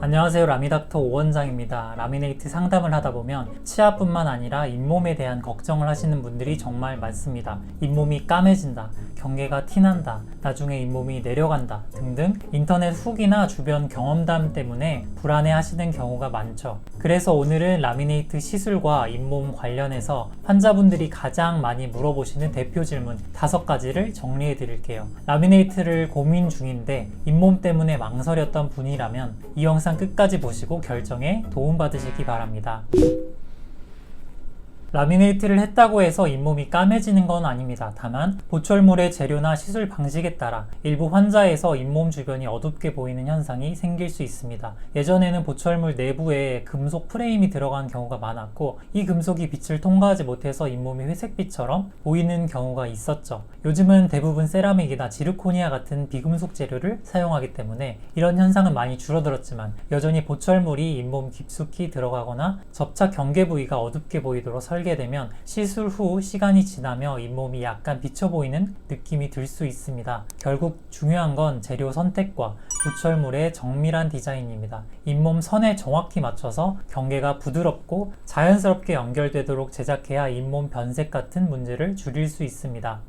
안녕하세요. 라미닥터 오원장입니다. 라미네이트 상담을 하다 보면 치아뿐만 아니라 잇몸에 대한 걱정을 하시는 분들이 정말 많습니다. 잇몸이 까매진다, 경계가 티난다, 나중에 잇몸이 내려간다 등등 인터넷 후기나 주변 경험담 때문에 불안해 하시는 경우가 많죠. 그래서 오늘은 라미네이트 시술과 잇몸 관련해서 환자분들이 가장 많이 물어보시는 대표 질문 5가지를 정리해 드릴게요. 라미네이트를 고민 중인데 잇몸 때문에 망설였던 분이라면 이 영상 끝까지 보시고 결정에 도움받으시기 바랍니다. 라미네이트를 했다고 해서 잇몸이 까매지는 건 아닙니다. 다만 보철물의 재료나 시술 방식에 따라 일부 환자에서 잇몸 주변이 어둡게 보이는 현상이 생길 수 있습니다. 예전에는 보철물 내부에 금속 프레임이 들어간 경우가 많았고 이 금속이 빛을 통과하지 못해서 잇몸이 회색빛처럼 보이는 경우가 있었죠. 요즘은 대부분 세라믹이나 지르코니아 같은 비금속 재료를 사용하기 때문에 이런 현상은 많이 줄어들었지만 여전히 보철물이 잇몸 깊숙이 들어가거나 접착 경계 부위가 어둡게 보이도록 설계되면 시술 후 시간이 지나며 잇몸이 약간 비쳐 보이는 느낌이 들 수 있습니다. 결국 중요한 건 재료 선택과 보철물의 정밀한 디자인입니다. 잇몸 선에 정확히 맞춰서 경계가 부드럽고 자연스럽게 연결되도록 제작해야 잇몸 변색 같은 문제를 줄일 수 있습니다.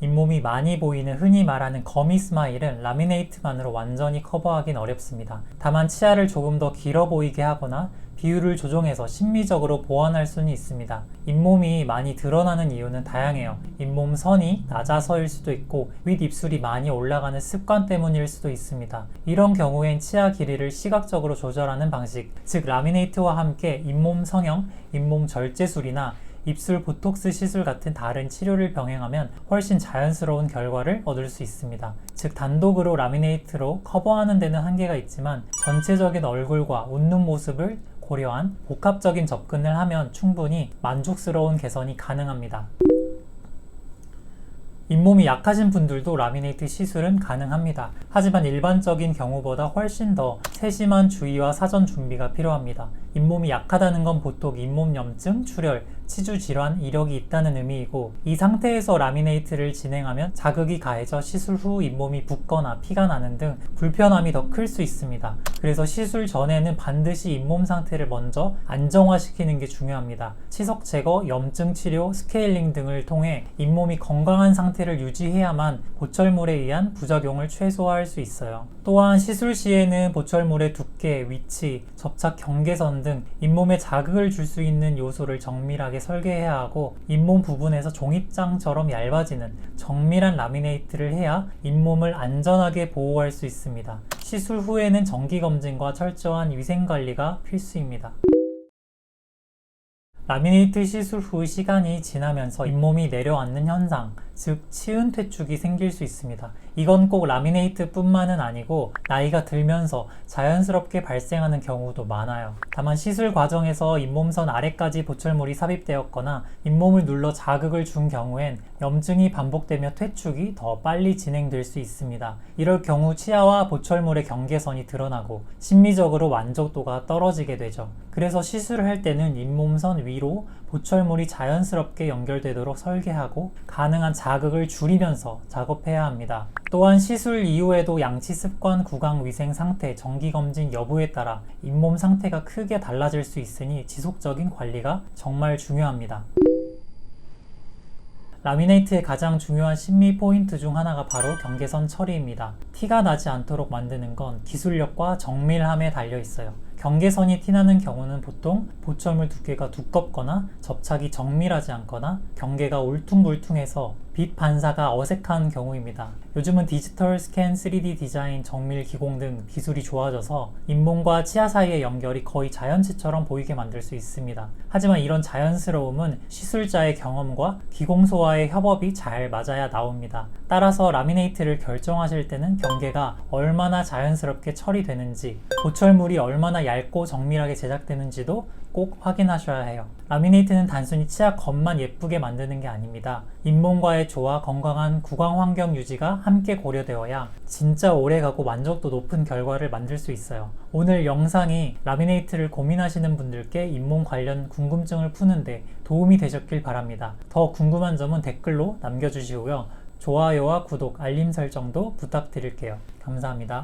잇몸이 많이 보이는 흔히 말하는 거미 스마일은 라미네이트만으로 완전히 커버하긴 어렵습니다. 다만 치아를 조금 더 길어 보이게 하거나 비율을 조정해서 심미적으로 보완할 수는 있습니다. 잇몸이 많이 드러나는 이유는 다양해요. 잇몸 선이 낮아서일 수도 있고 윗입술이 많이 올라가는 습관 때문일 수도 있습니다. 이런 경우엔 치아 길이를 시각적으로 조절하는 방식, 즉 라미네이트와 함께 잇몸 성형, 잇몸 절제술이나 입술 보톡스 시술 같은 다른 치료를 병행하면 훨씬 자연스러운 결과를 얻을 수 있습니다. 즉 단독으로 라미네이트로 커버하는 데는 한계가 있지만 전체적인 얼굴과 웃는 모습을 고려한 복합적인 접근을 하면 충분히 만족스러운 개선이 가능합니다. 잇몸이 약하신 분들도 라미네이트 시술은 가능합니다. 하지만 일반적인 경우보다 훨씬 더 세심한 주의와 사전 준비가 필요합니다. 잇몸이 약하다는 건 보통 잇몸 염증, 출혈, 치주 질환, 이력이 있다는 의미이고 이 상태에서 라미네이트를 진행하면 자극이 가해져 시술 후 잇몸이 붓거나 피가 나는 등 불편함이 더 클 수 있습니다. 그래서 시술 전에는 반드시 잇몸 상태를 먼저 안정화시키는 게 중요합니다. 치석 제거, 염증 치료, 스케일링 등을 통해 잇몸이 건강한 상태를 유지해야만 보철물에 의한 부작용을 최소화할 수 있어요. 또한 시술 시에는 보철물의 두께, 위치, 접착 경계선 등 잇몸에 자극을 줄 수 있는 요소를 정밀하게 설계해야 하고 잇몸 부분에서 종이장처럼 얇아지는 정밀한 라미네이트를 해야 잇몸을 안전하게 보호할 수 있습니다. 시술 후에는 정기검진과 철저한 위생관리가 필수입니다. 라미네이트 시술 후 시간이 지나면서 잇몸이 내려앉는 현상, 즉 치은 퇴축이 생길 수 있습니다. 이건 꼭 라미네이트 뿐만은 아니고 나이가 들면서 자연스럽게 발생하는 경우도 많아요. 다만 시술 과정에서 잇몸선 아래까지 보철물이 삽입되었거나 잇몸을 눌러 자극을 준 경우엔 염증이 반복되며 퇴축이 더 빨리 진행될 수 있습니다. 이럴 경우 치아와 보철물의 경계선이 드러나고 심미적으로 만족도가 떨어지게 되죠. 그래서 시술을 할 때는 잇몸선 위로 보철물이 자연스럽게 연결되도록 설계하고 가능한 자극을 줄이면서 작업해야 합니다. 또한 시술 이후에도 양치 습관, 구강 위생 상태, 정기검진 여부에 따라 잇몸 상태가 크게 달라질 수 있으니 지속적인 관리가 정말 중요합니다. 라미네이트의 가장 중요한 심미 포인트 중 하나가 바로 경계선 처리입니다. 티가 나지 않도록 만드는 건 기술력과 정밀함에 달려 있어요. 경계선이 티나는 경우는 보통 보철물 두께가 두껍거나 접착이 정밀하지 않거나 경계가 울퉁불퉁해서 빛 반사가 어색한 경우입니다. 요즘은 디지털 스캔, 3D 디자인, 정밀 기공 등 기술이 좋아져서 잇몸과 치아 사이의 연결이 거의 자연치처럼 보이게 만들 수 있습니다. 하지만 이런 자연스러움은 시술자의 경험과 기공소와의 협업이 잘 맞아야 나옵니다. 따라서 라미네이트를 결정하실 때는 경계가 얼마나 자연스럽게 처리되는지, 보철물이 얼마나 얇고 정밀하게 제작되는지도 꼭 확인하셔야 해요. 라미네이트는 단순히 치아 겉만 예쁘게 만드는 게 아닙니다. 잇몸과의 조화, 건강한 구강 환경 유지가 함께 고려되어야 진짜 오래가고 만족도 높은 결과를 만들 수 있어요. 오늘 영상이 라미네이트를 고민하시는 분들께 잇몸 관련 궁금증을 푸는데 도움이 되셨길 바랍니다. 더 궁금한 점은 댓글로 남겨주시고요. 좋아요와 구독, 알림 설정도 부탁드릴게요. 감사합니다.